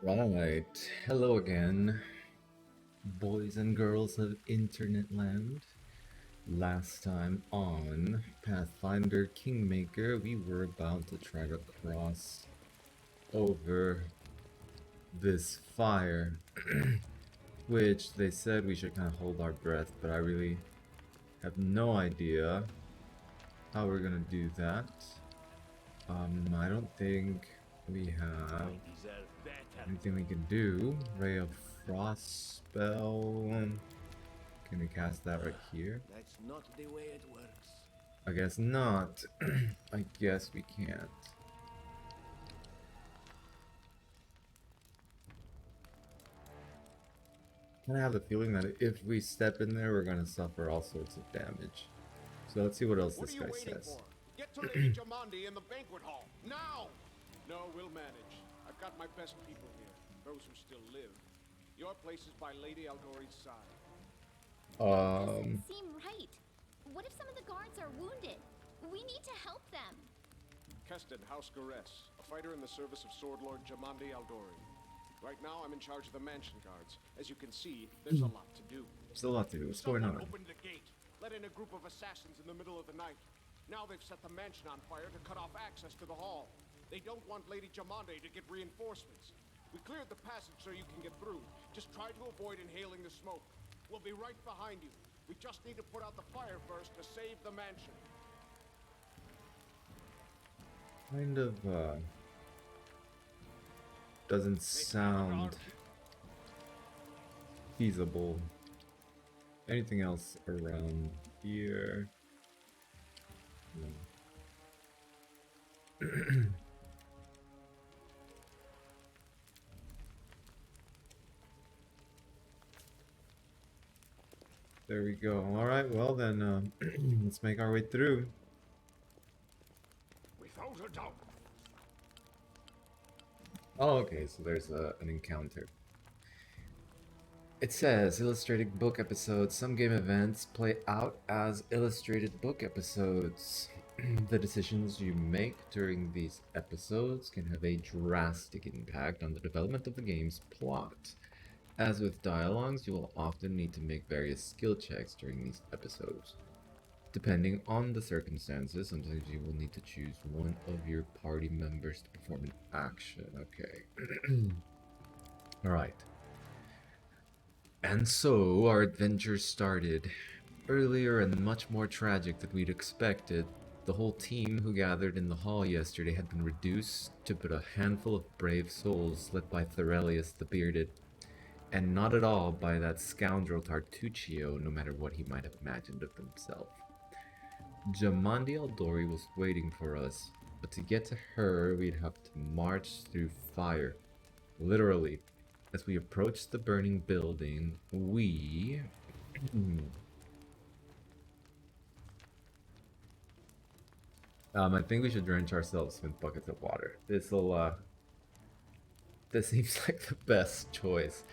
Right. Hello again, boys and girls of Internet Land. Last time on Pathfinder Kingmaker, we were about to try to cross over this fire, which they said we should kind of hold our breath, but I really have no idea how we're gonna do that. I don't think we have anything we can do. Ray of Frost spell. Can we cast that right here? That's not the way it works. I guess not. I guess we can't. I have the feeling that if we step in there, we're going to suffer all sorts of damage. So let's see what else this guy says. Get to Lady Jamandi in the banquet hall, now! No, we'll manage. I've got my best people here, those who still live. Your place is by Lady Aldori's side. Doesn't seem right. What if some of the guards are wounded? We need to help them. Keston, House Gares, a fighter in the service of Sword Lord Jamandi Aldori. Right now, I'm in charge of the mansion guards. As you can see, there's a lot to do. There's a lot to do. What's going on? Opened the gate, let in a group of assassins in the middle of the night. Now they've set the mansion on fire to cut off access to the hall. They don't want Lady Jamandi to get reinforcements. We cleared the passage so you can get through. Just try to avoid inhaling the smoke. We'll be right behind you. We just need to put out the fire first to save the mansion. Kind of, doesn't sound feasible. Anything else around here? No. There we go. Alright, well then, let's make our way through. Without a doubt. Oh, okay, so there's an encounter. It says, illustrated book episodes. Some game events play out as illustrated book episodes. The decisions you make during these episodes can have a drastic impact on the development of the game's plot. As with dialogues, you will often need to make various skill checks during these episodes. Depending on the circumstances, sometimes you will need to choose one of your party members to perform an action. Okay. Alright. And so, our adventure started. Earlier and much more tragic than we'd expected, the whole team who gathered in the hall yesterday had been reduced to but a handful of brave souls led by Thorelius the Bearded. And not at all by that scoundrel Tartuccio, no matter what he might have imagined of himself. Jamandi Aldori was waiting for us, but to get to her, we'd have to march through fire. Literally. As we approached the burning building, we... I think we should drench ourselves with buckets of water. This seems like the best choice.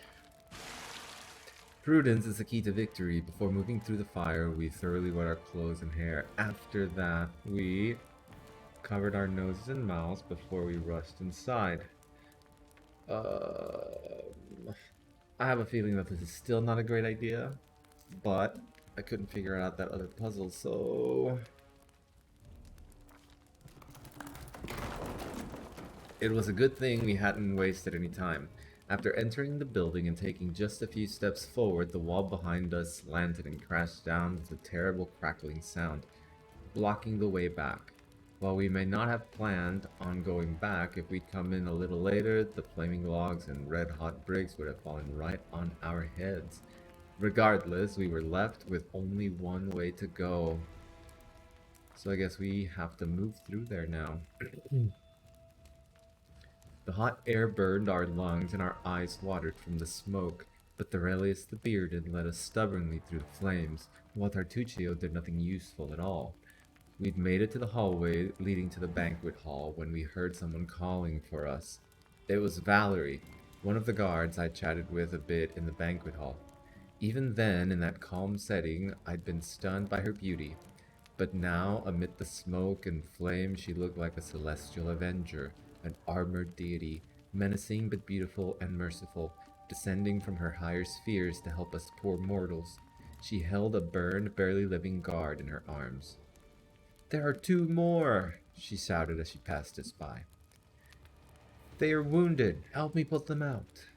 Prudence is the key to victory. Before moving through the fire, we thoroughly wet our clothes and hair. After that, we covered our noses and mouths before we rushed inside. I have a feeling that this is still not a great idea, but I couldn't figure out that other puzzle, so... It was a good thing we hadn't wasted any time. After entering the building and taking just a few steps forward, the wall behind us slanted and crashed down with a terrible crackling sound, blocking the way back. While we may not have planned on going back, if we'd come in a little later, the flaming logs and red-hot bricks would have fallen right on our heads. Regardless, we were left with only one way to go. So I guess we have to move through there now. The hot air burned our lungs and our eyes watered from the smoke, but Thorelius the Bearded led us stubbornly through the flames, while Tartuccio did nothing useful at all. We'd made it to the hallway leading to the banquet hall when we heard someone calling for us. It was Valerie, one of the guards I chatted with a bit in the banquet hall. Even then, in that calm setting, I'd been stunned by her beauty, but now, amid the smoke and flame, she looked like a Celestial Avenger, an armored deity, menacing but beautiful and merciful, descending from her higher spheres to help us poor mortals. She held a burned, barely living guard in her arms. "There are 2 more!" she shouted as she passed us by. "They are wounded. Help me put them out."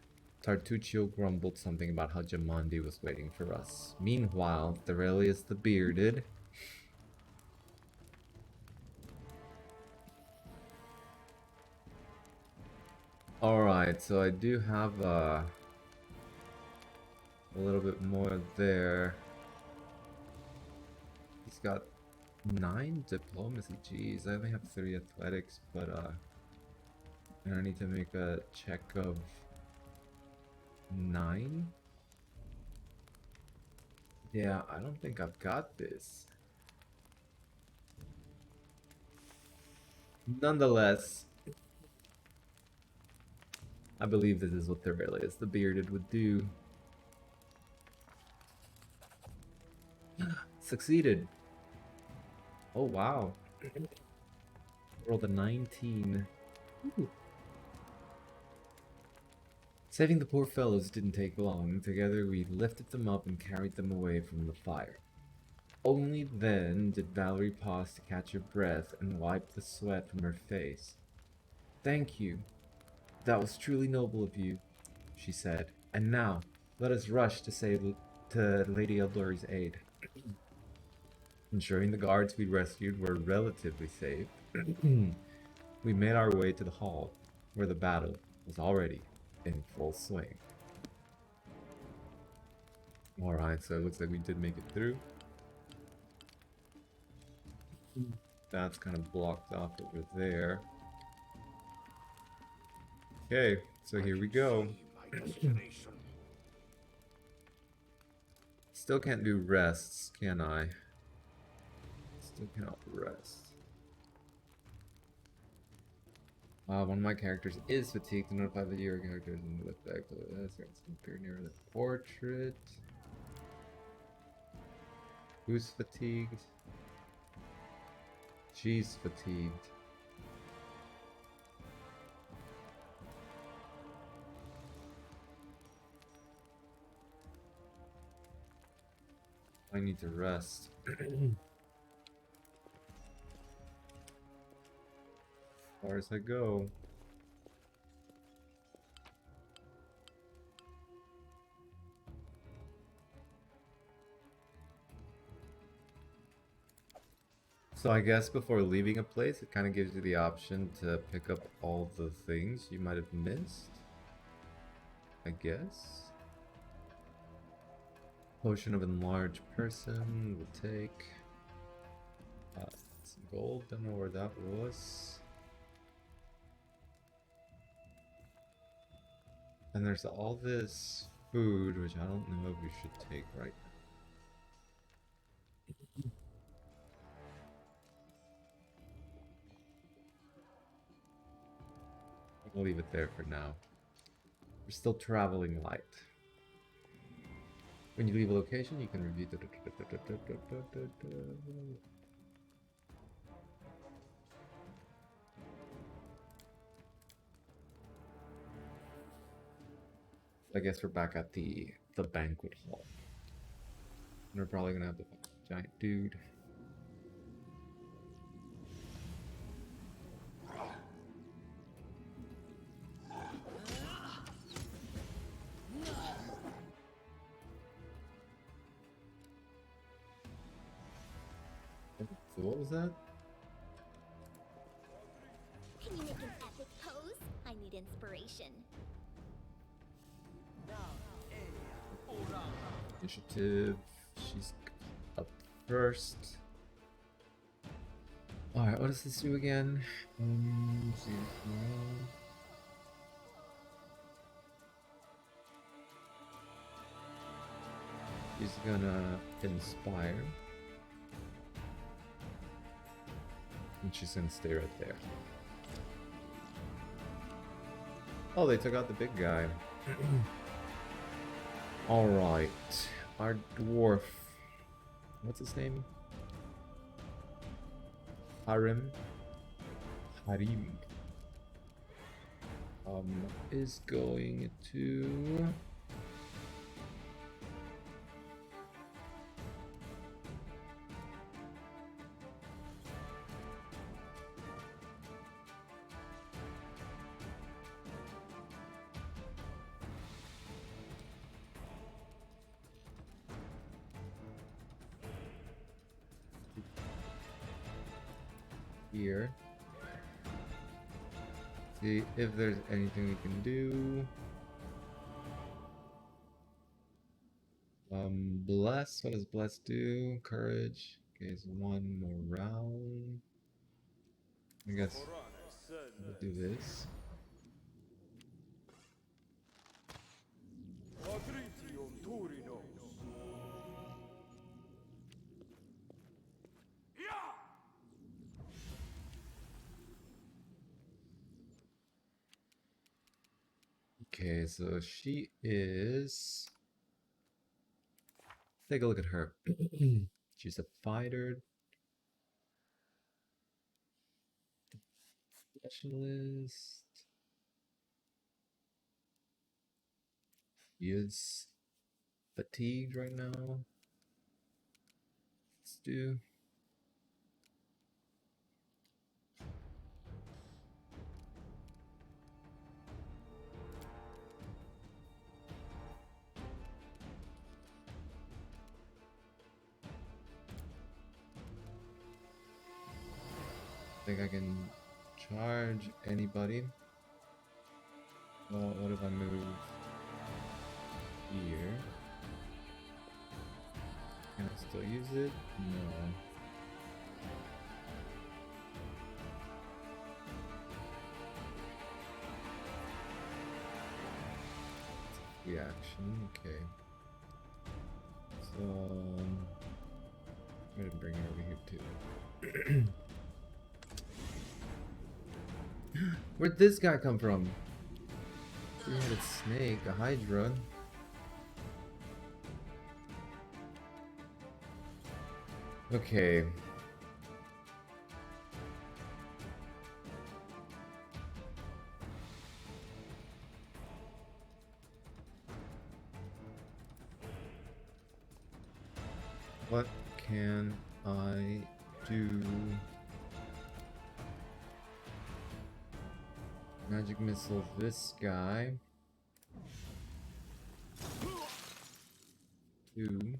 Tartuccio grumbled something about how Jamandi was waiting for us. Meanwhile, Thorelius the Bearded Alright, so I do have a little bit more there. He's got 9 diplomacy. Jeez, I only have 3 athletics, but and I need to make a check of 9? Yeah, I don't think I've got this. Nonetheless, I believe this is what Thorelius the Bearded would do. Succeeded. Oh wow. Rolled a 19. Ooh. Saving the poor fellows didn't take long. Together we lifted them up and carried them away from the fire. Only then did Valerie pause to catch her breath and wipe the sweat from her face. "Thank you. That was truly noble of you," she said. "And now, let us rush to Lady Eldori's aid." Ensuring the guards we rescued were relatively safe, we made our way to the hall, where the battle was already in full swing. Alright, so it looks like we did make it through. That's kind of blocked off over there. Okay, so here we go. Still can't do rests, can I? Still cannot rest. One of my characters is fatigued to notify the your character is in the effect. That's appear near the portrait. Who's fatigued? She's fatigued. I need to rest. As far as I go. So I guess before leaving a place, it kind of gives you the option to pick up all the things you might have missed. I guess. Potion of enlarged person will take some gold. Don't know where that was. And there's all this food, which I don't know if we should take right now. I'll leave it there for now. We're still traveling light. When you leave a location, you can review the... I guess we're back at the banquet hall. And we're probably gonna have the giant dude. So what was that? Can you make an epic pose? I need inspiration. Initiative. She's up first. Alright, what does this do again? She's gonna inspire. And she's gonna stay right there. Oh, they took out the big guy. Alright. Our dwarf. What's his name? Harim. is going to here. See if there's anything we can do. Bless. What does bless do? Courage. Okay, it's one more round. I guess we'll do this. Okay, so she is. Take a look at her. She's a fighter specialist. She is fatigued right now. Let's do. I think I can charge anybody. Well, what if I move here? Can I still use it? No. Reaction, okay. So I'm gonna bring her over here too. Where'd this guy come from? Three-headed snake, a hydra. Okay. What can I do? Magic missile this guy. 2.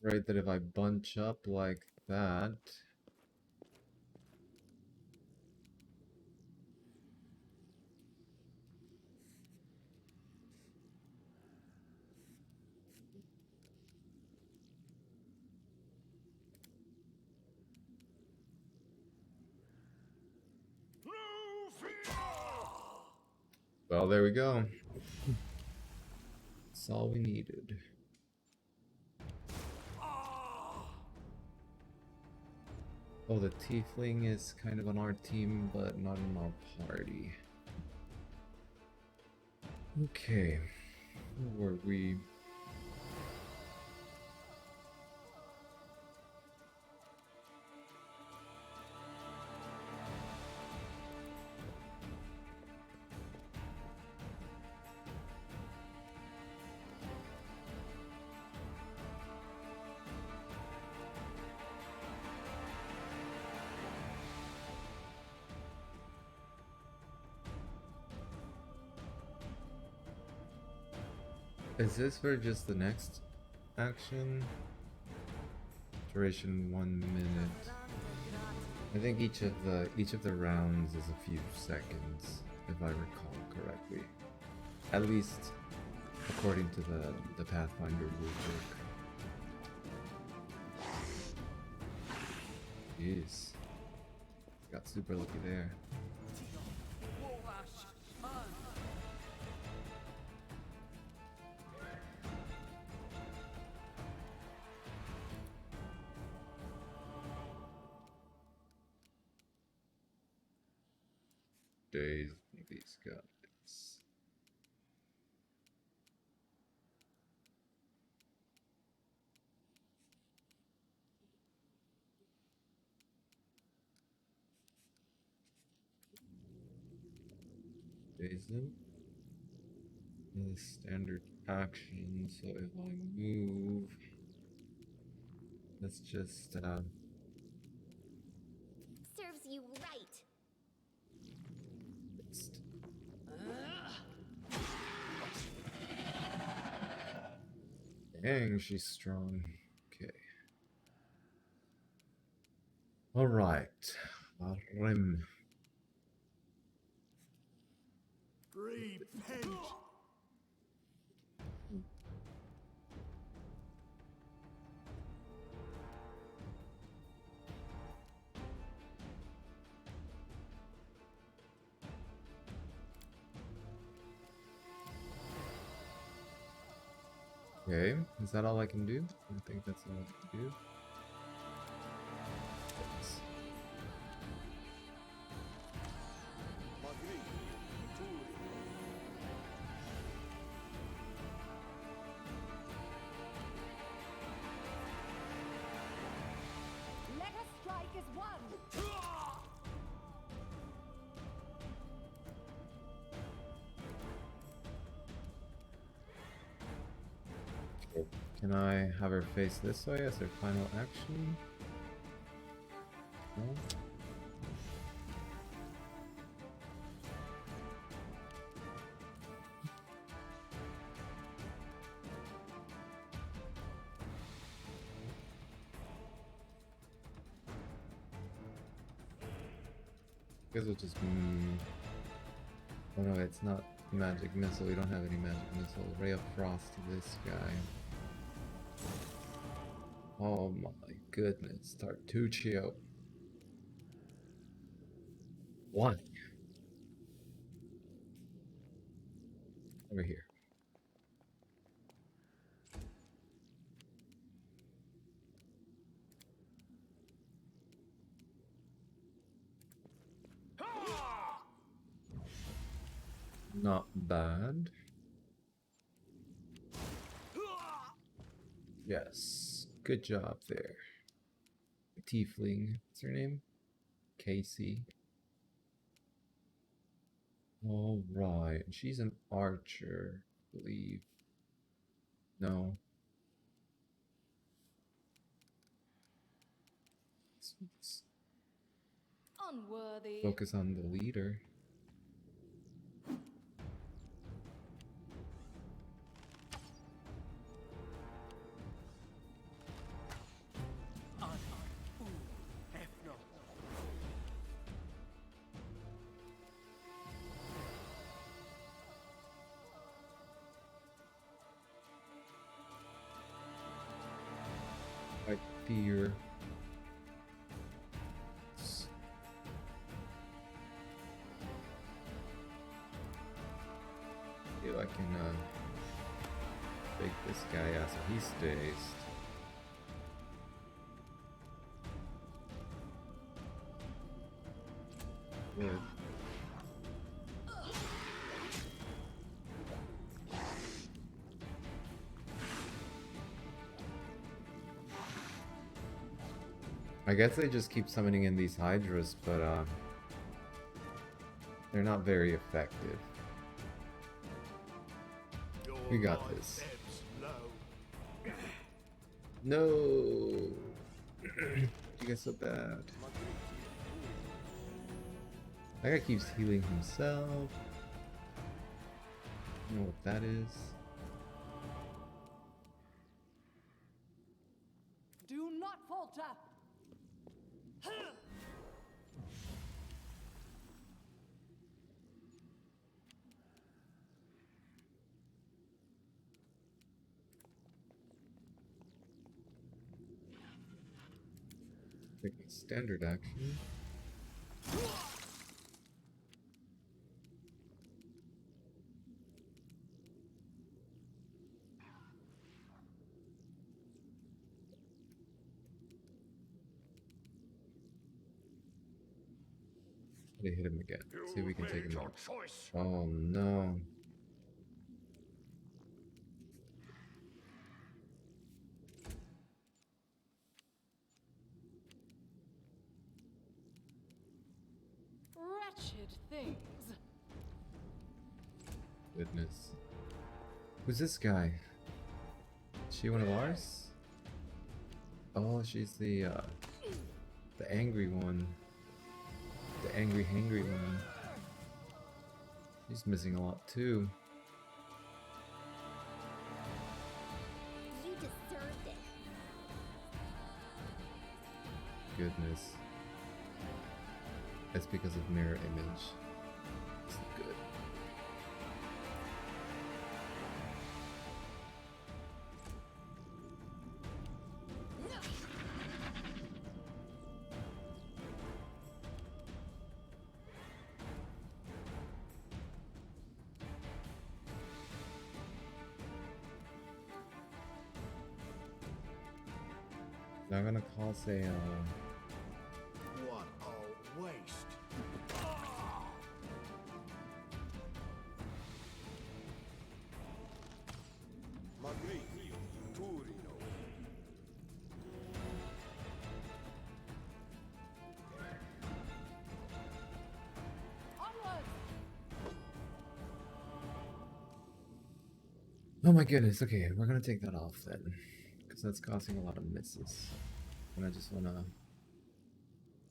Right, that if I bunch up like that. Well, there we go. That's all we needed. Oh, the tiefling is kind of on our team, but not in our party. Okay. Where were we? Is this for just the next action? Duration 1 minute. I think each of the rounds is a few seconds, if I recall correctly. At least according to the Pathfinder rulebook. Jeez. Got super lucky there. days with these guys. Days them. The standard action, so if I move, let's just Serves you right. fixed. Dang, she's strong. Okay. All right. Rim. Repent! Okay, is that all I can do? I think that's all I can do. Yes. Let us strike as one! Okay. Can I have her face this way as her final action? No? Guess we'll just. Oh no, it's not magic missile. We don't have any magic missile. Ray of Frost to this guy. Oh my goodness, Tartuccio. What? Over here. Not bad. Yes. Good job there. Tiefling. What's her name? Casey. Alright. She's an archer, I believe. No. Let's Unworthy. focus on the leader. I fear. See if I can take this guy out so he's dazed. Good. I guess they just keep summoning in these Hydras, but they're not very effective. We got this. No! You guys so bad. That guy keeps healing himself. I don't know what that is. Do not falter! Take a standard action. They hit him again. See if we can take him out. Choice. Oh no. Wretched things. Goodness. Who's this guy? Is she one of ours? Oh, she's the angry one. The angry hangry one. She's missing a lot too. You deserved it. Goodness. That's because of mirror image. It's good. Not gonna cause a What a waste. Magri, Turino. Onward! Oh my goodness, okay, we're gonna take that off then. Because that's causing a lot of misses. And I just wanna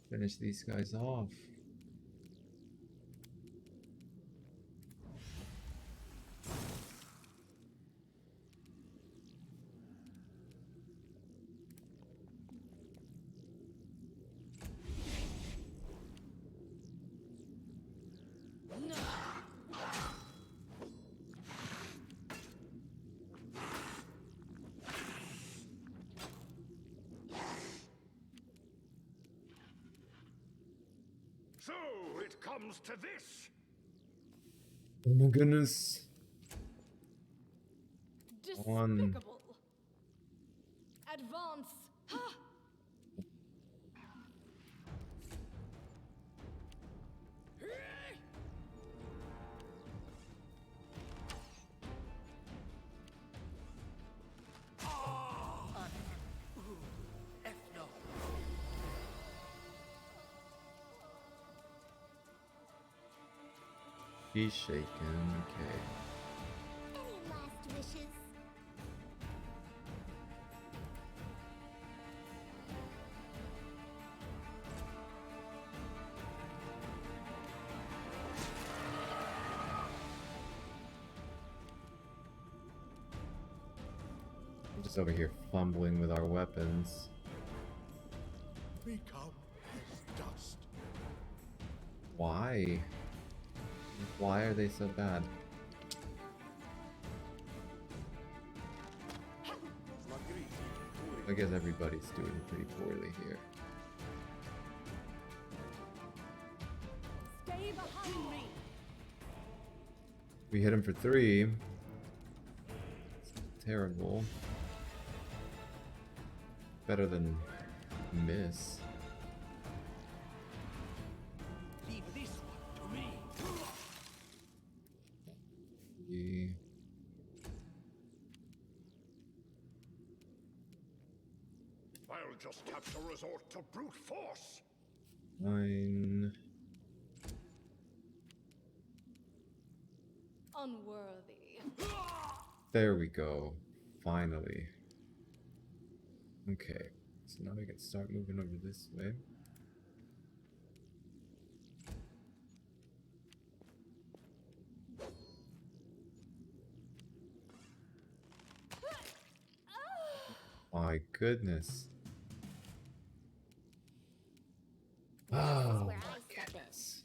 finish these guys off. So it comes to this. Oh my goodness. Despicable. Advance. Ha! She's shaken, okay. Any last wishes? We're just over here fumbling with our weapons. Become as dust. Why? Why are they so bad? I guess everybody's doing pretty poorly here. Stay behind me. We hit him for 3. It's terrible. Better than miss. Leave this one to me. Yeah. I'll just have to resort to brute force. 9. Unworthy. There we go. Finally. Okay. So now we can start moving over this way. My goodness. Oh where my I step in. goodness.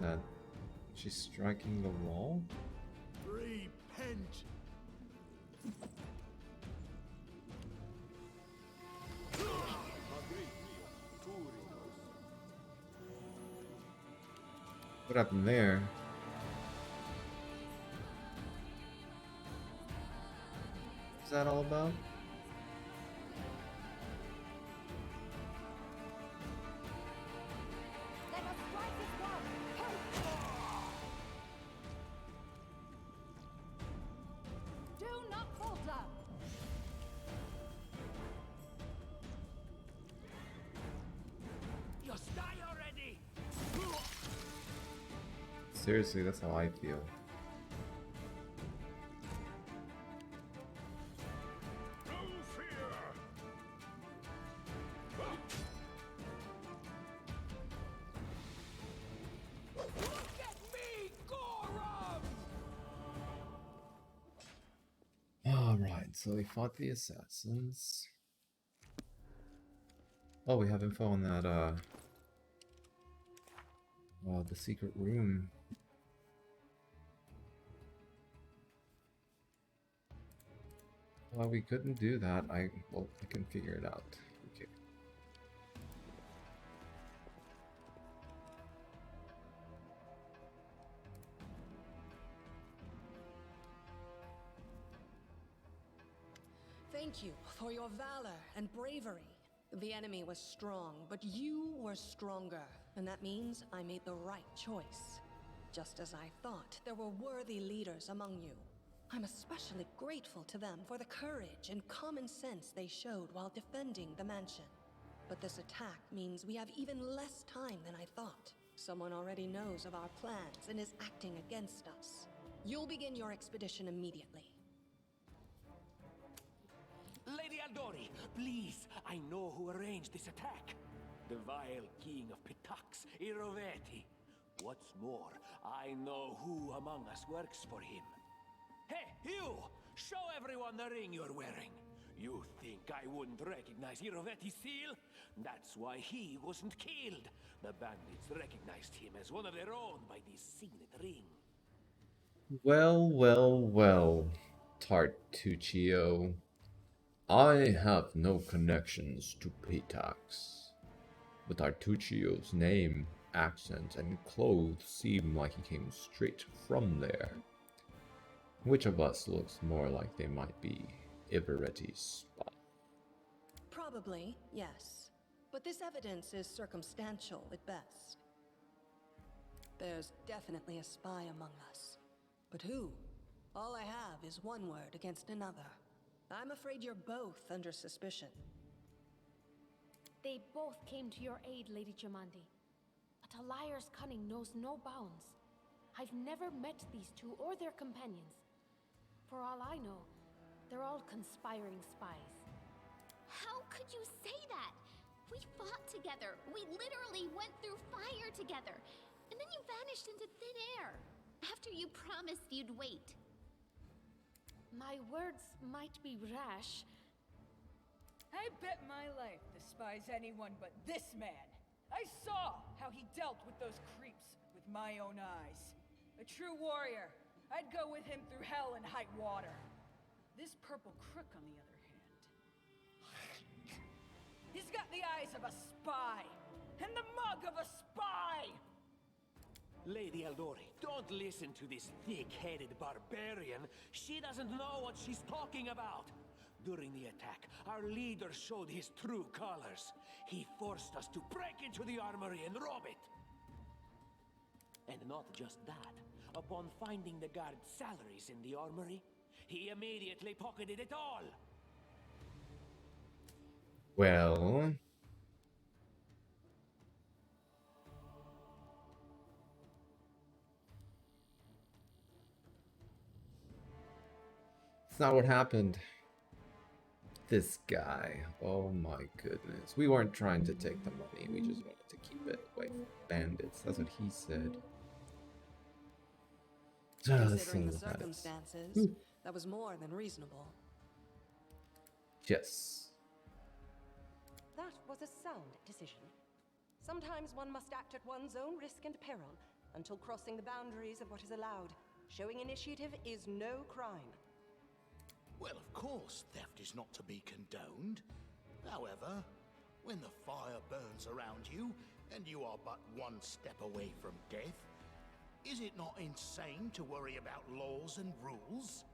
That she's striking the wall? Repent. Magri, Turino. What happened there? What's that all about? Let us strike as one. Do not falter. Just die already! Seriously, that's how I feel. No fear! Look at me, Gorum! Alright, so we fought the assassins. Oh, we have info on that, the secret room. Well, we couldn't do that. Well, I can figure it out. Okay. Thank you for your valor and bravery. The enemy was strong, but you were stronger. And that means I made the right choice. Just as I thought, there were worthy leaders among you. I'm especially grateful to them for the courage and common sense they showed while defending the mansion. But this attack means we have even less time than I thought. Someone already knows of our plans and is acting against us. You'll begin your expedition immediately. Lady Aldori, please, I know who arranged this attack. The vile king of Pitax, Iroveti. What's more, I know who among us works for him. Hey, you! Show everyone the ring you're wearing. You think I wouldn't recognize Iroveti's seal? That's why he wasn't killed. The bandits recognized him as one of their own by this signet ring. Well, well, well, Tartuccio. I have no connections to Pitax, but Tartuccio's name, accent, and clothes seem like he came straight from there. Which of us looks more like they might be Ivereti's spy? Probably, yes. But this evidence is circumstantial at best. There's definitely a spy among us. But who? All I have is one word against another. I'm afraid you're both under suspicion. They both came to your aid, Lady Jamandi. But a liar's cunning knows no bounds. I've never met these two or their companions. For all I know, they're all conspiring spies. How could you say that? We fought together. We literally went through fire together. And then you vanished into thin air. After you promised you'd wait. My words might be rash. I bet my life despise anyone but this man. I saw how he dealt with those creeps with my own eyes. A true warrior. I'd go with him through hell and high water. This purple crook, on the other hand. He's got the eyes of a spy, and the mug of a spy! Lady Aldori, don't listen to this thick-headed barbarian. She doesn't know what she's talking about. During the attack, our leader showed his true colors. He forced us to break into the armory and rob it. And not just that. Upon finding the guard's salaries in the armory, he immediately pocketed it all. Well, it's not what happened. This guy, oh my goodness. We weren't trying to take the money, we just wanted to keep it away from bandits. That's what he said. Considering the circumstances, that was more than reasonable. Yes. That was a sound decision. Sometimes one must act at one's own risk and peril, until crossing the boundaries of what is allowed. Showing initiative is no crime. Well, of course, theft is not to be condoned. However, when the fire burns around you, and you are but one step away from death, Is it not insane to worry about laws and rules?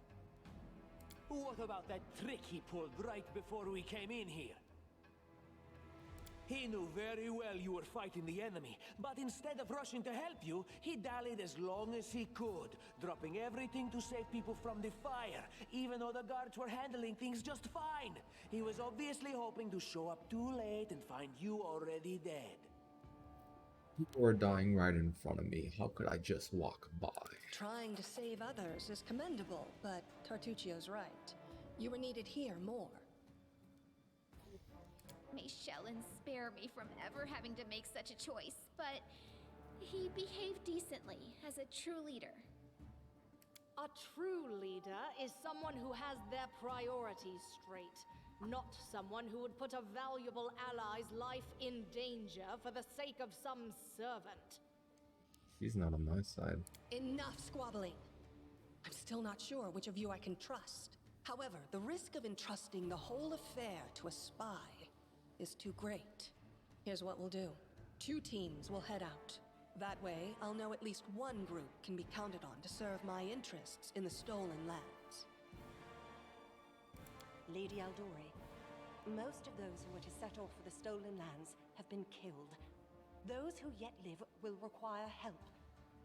What about that trick he pulled right before we came in here? He knew very well you were fighting the enemy, but instead of rushing to help you, he dallied as long as he could, dropping everything to save people from the fire, even though the guards were handling things just fine. He was obviously hoping to show up too late and find you already dead. People are dying right in front of me. How could I just walk by? Trying to save others is commendable, but Tartuccio's right. You were needed here more. May Shellen spare me from ever having to make such a choice, but he behaved decently as a true leader. A true leader is someone who has their priorities straight, not someone who would put a valuable ally's life in danger for the sake of some servant. She's not on my side. Enough squabbling. I'm still not sure which of you I can trust. However, the risk of entrusting the whole affair to a spy is too great. Here's what we'll do. 2 teams will head out. That way, I'll know at least one group can be counted on to serve my interests in the stolen lands. Lady Aldori, most of those who are to set off for the stolen lands have been killed. Those who yet live will require help.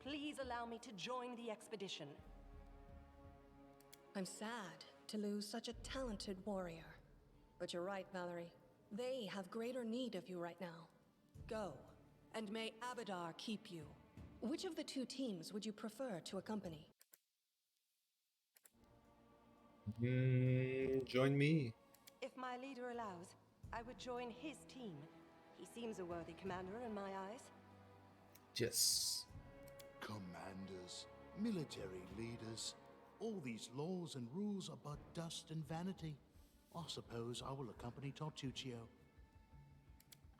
Please allow me to join the expedition. I'm sad to lose such a talented warrior. But you're right, Valerie. They have greater need of you right now. Go, and may Abadar keep you. Which of the 2 teams would you prefer to accompany? Join me. If my leader allows, I would join his team. He seems a worthy commander in my eyes. Yes. Commanders, military leaders, all these laws and rules are but dust and vanity. I suppose I will accompany Tartuccio.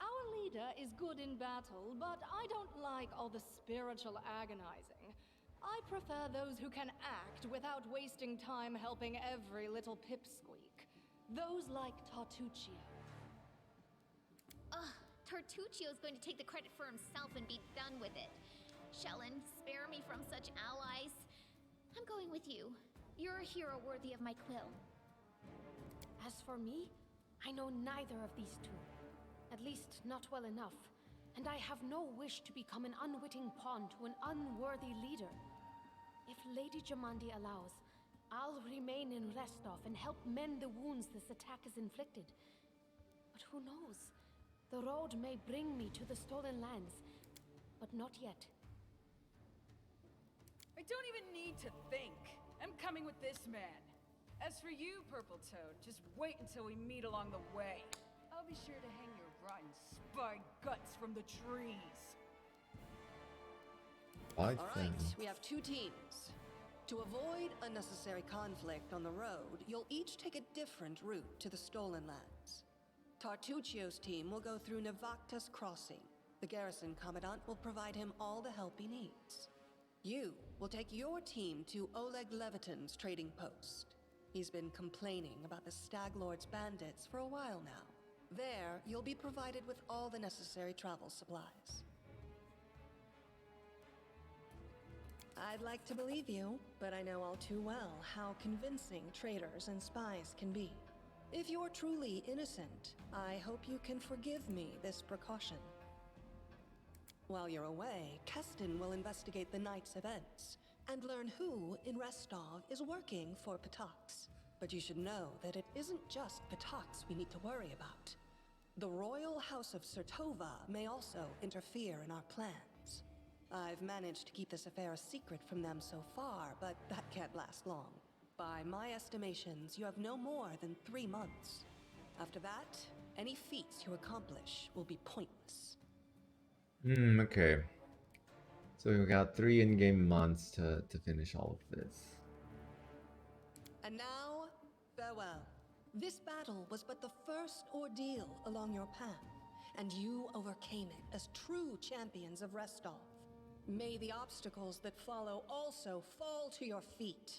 Our leader is good in battle, but I don't like all the spiritual agonizing. I prefer those who can act without wasting time helping every little pipsqueak. Those like Tartuccio. Ugh, Tartuccio's going to take the credit for himself and be done with it. Shellen, spare me from such allies. I'm going with you. You're a hero worthy of my quill. As for me, I know neither of these 2. At least not well enough. And I have no wish to become an unwitting pawn to an unworthy leader. If Lady Jamandi allows, I'll remain in Restov and help mend the wounds this attack has inflicted. But who knows? The road may bring me to the stolen lands, but not yet. I don't even need to think. I'm coming with this man. As for you, Purple Toad, just wait until we meet along the way. I'll be sure to hang your rotten spy guts from the trees. All right, we have 2 teams. To avoid unnecessary conflict on the road, you'll each take a different route to the stolen lands. Tartuccio's team will go through Navakta's crossing. The garrison commandant will provide him all the help he needs. You will take your team to Oleg Levitin's trading post. He's been complaining about the Stag Lord's bandits for a while now. There, you'll be provided with all the necessary travel supplies. I'd like to believe you, but I know all too well how convincing traitors and spies can be. If you're truly innocent, I hope you can forgive me this precaution. While you're away, Keston will investigate the night's events and learn who in Restov is working for Patax. But you should know that it isn't just Patax we need to worry about. The royal house of Sertova may also interfere in our plans. I've managed to keep this affair a secret from them so far, but that can't last long. By my estimations, you have no more than 3 months. After that, any feats you accomplish will be pointless. Okay. So we got 3 in-game months to finish all of this. And now, farewell. This battle was but the first ordeal along your path, and you overcame it as true champions of Restov. May the obstacles that follow also fall to your feet.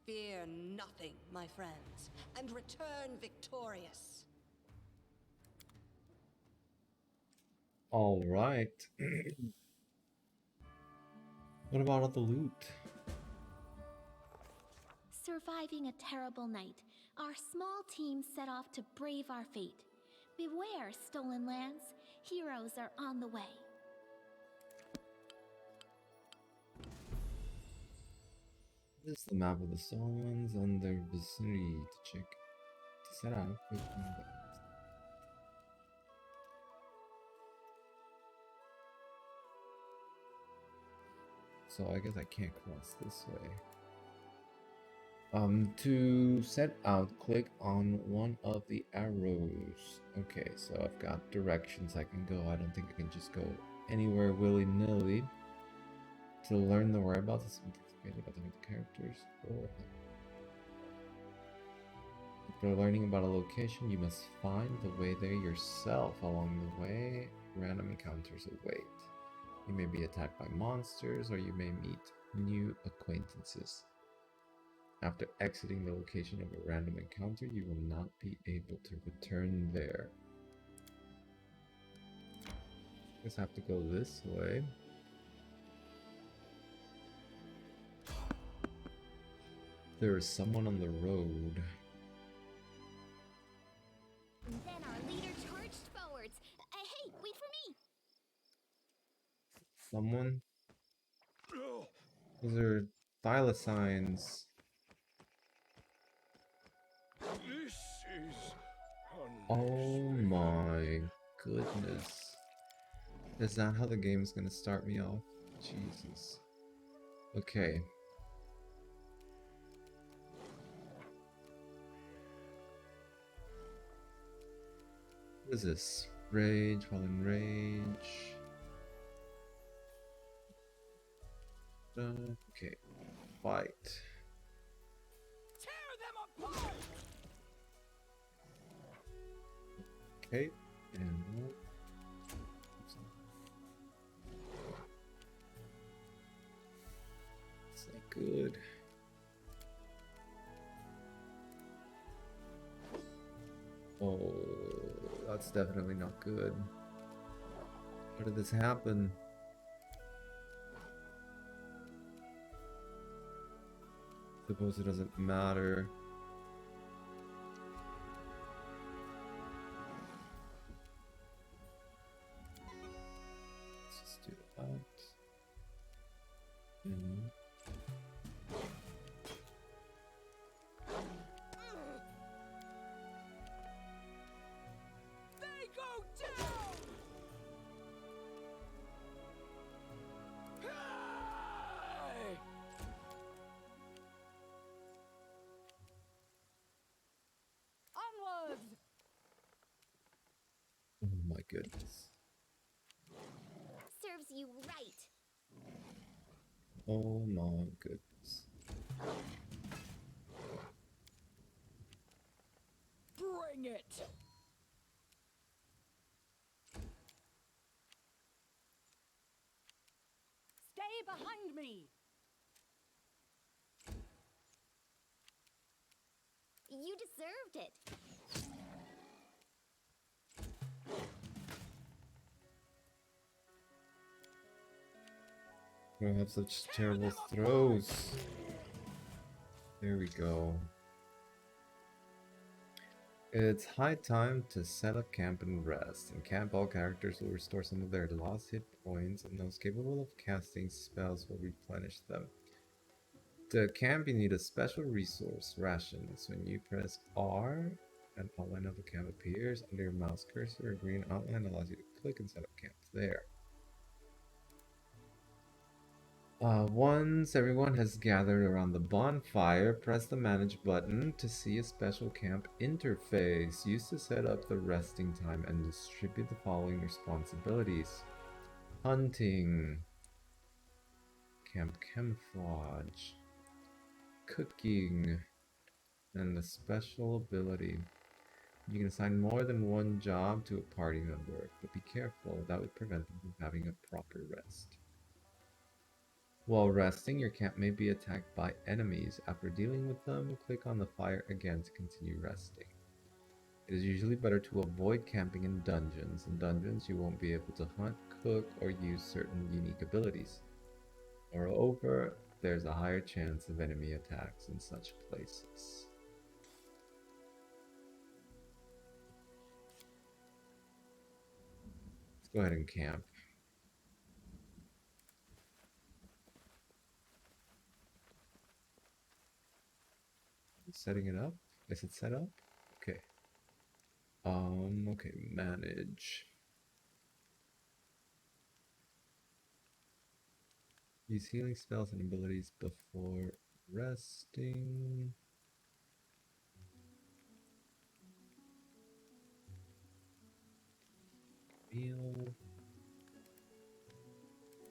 Fear nothing, my friends, and return victorious. All right. What about all the loot? Surviving a terrible night, our small team set off to brave our fate. Beware, stolen lands. Heroes are on the way. This is the map of the stolen ones and their vicinity to check. To set out. So I guess I can't cross this way. To set out, click on one of the arrows. Okay, so I've got directions I can go. I don't think I can just go anywhere willy-nilly. To learn the whereabouts of something about the characters. Or after learning about a location, you must find the way there yourself. Along the way, random encounters await. You may be attacked by monsters, or you may meet new acquaintances. After exiting the location of a random encounter, you will not be able to return there. Just have to go this way. There is someone on the road. And then our leader charged forwards. Hey, wait for me! Someone? Those are thylacines. This is Oh my goodness. Is that how the game's gonna start me off? Jesus. Okay. What is this? Rage, while in rage. Okay. Fight. Tear them apart! Okay. And it's not good. Oh, that's definitely not good. How did this happen? Suppose it doesn't matter. Let's just do that. They go down! Hey! Onwards! Oh my goodness. Serves you right. Oh my goodness. Bring it! Stay behind me! You deserved it. I have such terrible throws. There we go. It's high time to set up camp and rest. In camp, all characters will restore some of their lost hit points, and those capable of casting spells will replenish them. To camp, you need a special resource, rations. When you press R, an outline of the camp appears. Under your mouse cursor, a green outline allows you to click and set up camp there. Once everyone has gathered around the bonfire, press the Manage button to see a special camp interface used to set up the resting time and distribute the following responsibilities. Hunting, camp camouflage, cooking, and the special ability. You can assign more than one job to a party member, but be careful, that would prevent them from having a proper rest. While resting, your camp may be attacked by enemies. After dealing with them, click on the fire again to continue resting. It is usually better to avoid camping in dungeons. In dungeons, you won't be able to hunt, cook, or use certain unique abilities. Moreover, there's a higher chance of enemy attacks in such places. Let's go ahead and camp. Setting it up? Is it set up? Okay. Okay, manage. Use healing spells and abilities before resting. Meal.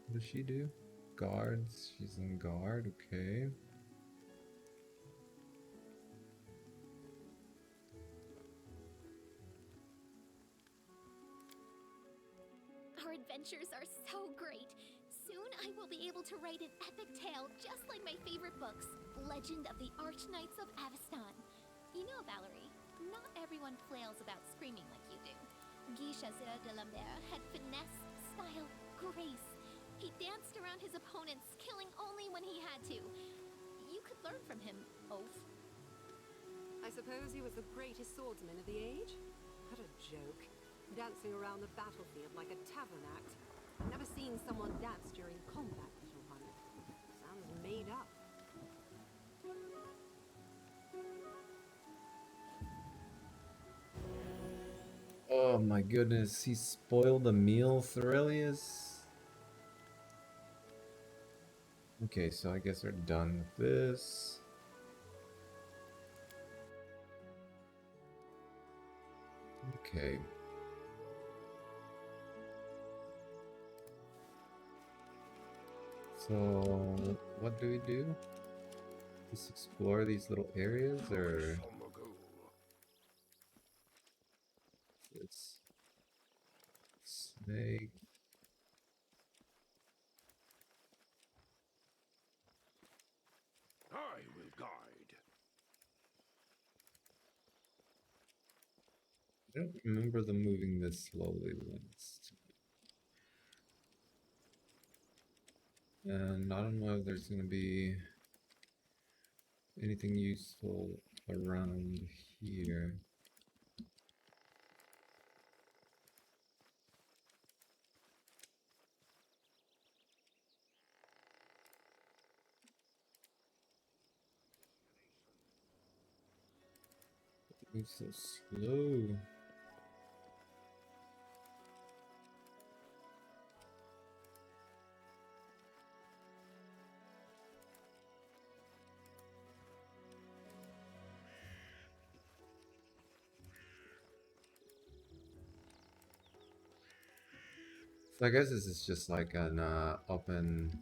What does she do? Guards. She's on guard. Okay. Our adventures are so great. Soon I will be able to write an epic tale just like my favorite books, Legend of the Archknights of Avestan. You know, Valerie, not everyone flails about screaming like you do. Guy Chasseur de Lambert had finesse, style, grace. He danced around his opponents, killing only when he had to. You could learn from him, Oaf. I suppose he was the greatest swordsman of the age? What a joke. Dancing around the battlefield like a tavern act. I've never seen someone dance during combat, little one. Sounds made up. Oh my goodness, he spoiled the meal, Thorelius. Okay, so I guess we're done with this. Okay. So, what do we do? Just explore these little areas, or this snake? I will guide. I don't remember them moving this slowly once. And I don't know if there's going to be anything useful around here. It moves so slow. So I guess this is just like an open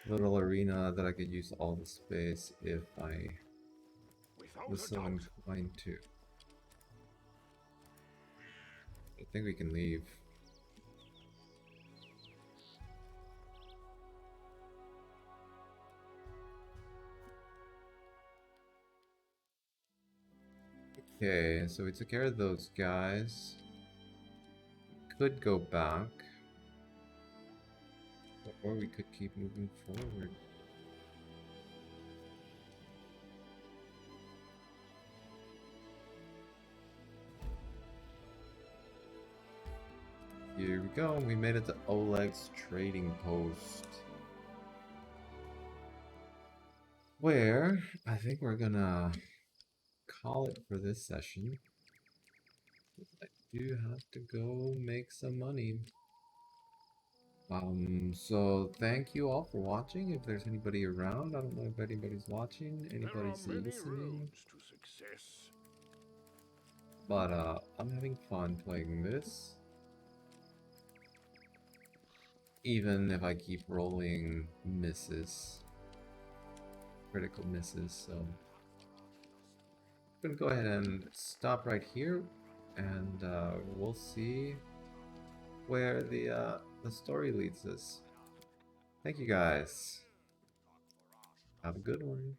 little arena that I could use all the space if I was so inclined to. I think we can leave. Okay, so we took care of those guys. Could go back. Or we could keep moving forward. Here we go, we made it to Oleg's trading post. Where I think we're gonna call it for this session. I do have to go make some money. So thank you all for watching. If there's anybody around, I don't know if anybody's watching, anybody's listening. To success. But I'm having fun playing this. Even if I keep rolling misses. Critical misses, so I'm gonna go ahead and stop right here, and we'll see where the story leads us. Thank you guys. Have a good one.